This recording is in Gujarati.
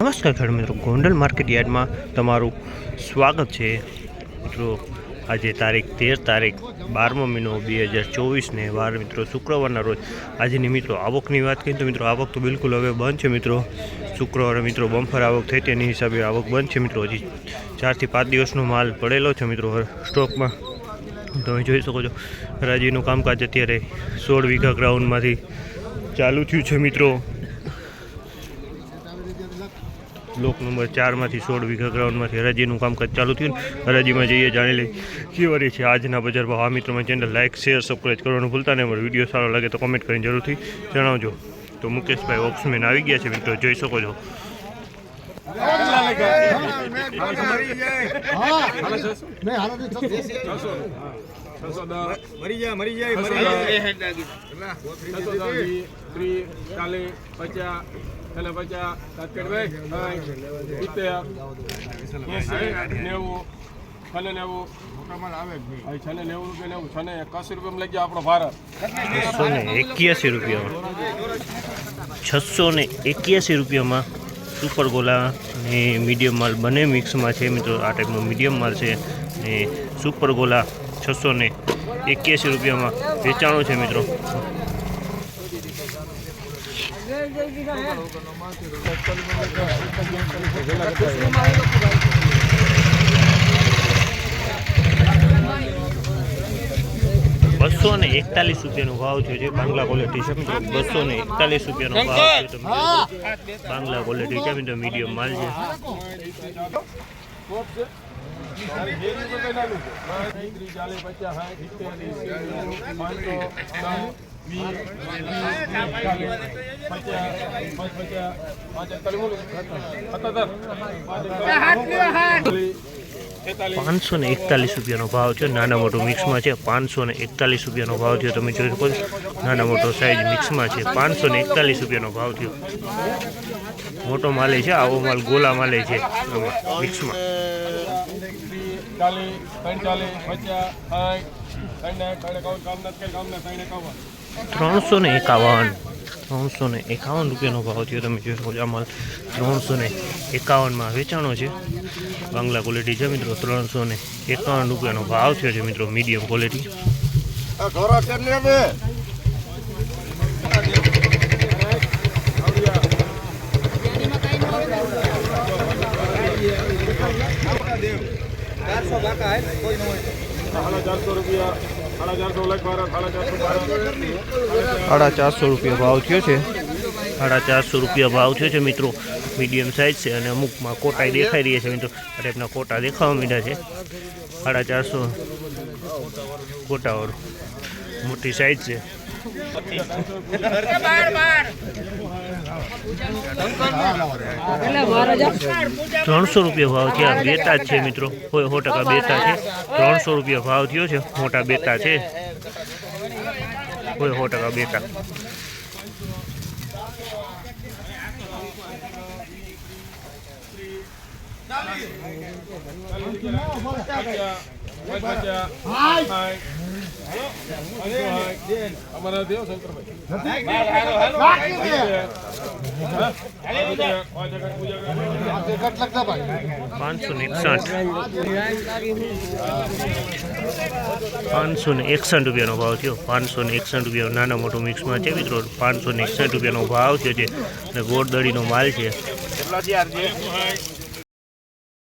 નમસ્કાર ખેડૂત મિત્રો, ગોંડલ માર્કેટ યાર્ડમાં તમારું સ્વાગત છે મિત્રો। આજે તારીખ 12 મહિનો 2024 ને વાર મિત્રો શુક્રવારના રોજ આજની મિત્રો આવકની વાત કરીએ તો મિત્રો આવક તો બિલકુલ હવે બંધ છે મિત્રો। શુક્રવારે મિત્રો બમ્પર આવક થઈ તેની હિસાબે આવક બંધ છે મિત્રો। હજી 4 થી 5 દિવસનો માલ પડેલો છે મિત્રો સ્ટોકમાં। તમે જોઈ શકો છો હરાજીનું કામકાજ અત્યારે 16 વીઘા ગ્રાઉન્ડમાંથી ચાલુ થયું છે મિત્રો। બ્લોક નંબર 4 માંથી 16 વીઘા ગ્રાઉન્ડમાંથી હરાજીનું કામકાજ ચાલુ થયું। હરાજીમાં જઈએ જાણી લઈએ કેવા રહી છે આજના બજાર ભાવ। આ મિત્રોમાં ચેનલ લાઇક શેર સબસ્ક્રાઈબ કરવાનું ભૂલતા નહીં। અમારો વિડીયો સારો લાગે તો કોમેન્ટ કરીને જરૂરથી જણાવજો। તો મુકેશભાઈ ઓક્સમેન આવી ગયા છે મિત્રો, જોઈ શકો છો। ₹681 સુપર ગોલા ને મીડિયમ માલ બંને મિક્સમાં છે મિત્રો। આ ટાઈપનો મીડિયમ માલ છે ને સુપર ગોલા ₹681 વેચાણો છે મિત્રો। ₹241 ભાવ થયો છે। બાંગ્લા ક્વોલિટી છે મિત્રો। ₹241 ભાવ થયો છે। બાંગ્લા ક્વોલિટી છે મિત્રો, મીડિયમ માલ છે। 541 ભાવ છે। નાના મોટો મિક્સમાં છે। ₹541 ભાવ થયો। તમે જોઈ શકો છો નાના મોટો સાઈઝ મિક્સમાં છે। ₹541 ભાવ થયો। મોટો માલે છે, આવો માલ ગોલા માલે છે મિક્સમાં। 351 ભાવ થયો। તમે જોઈ શકો છો આ માલ 351 વેચાણો છે। બાંગ્લા ક્વોલિટી છે મિત્રો। ₹351 ભાવ થયો છે મિત્રો, મીડિયમ ક્વોલિટી। ₹450 ભાવ થયો છે। ₹450 ભાવ થયો છે મિત્રો। મીડિયમ સાઇઝ છે અને અમુકમાં કોટાઈ દેખાઈ રહી છે મિત્રો। આ ટાઈપના કોટા દેખાવા માંડ્યા છે। 450 કોટાવાળું મોટી સાઇઝ છે। ₹300 ભાવ થયા। બેતા જ છે મિત્રો, 100% બેતા છે। ₹300 ભાવ થયો છે। મોટા બેતા છે, 100% બેતા। ₹561 ભાવ થયો। ₹561 નાના મોટો મિક્સમાં છે મિત્રો। ₹561 ભાવ થયો છે અને ગોળ દળીનો માલ છે।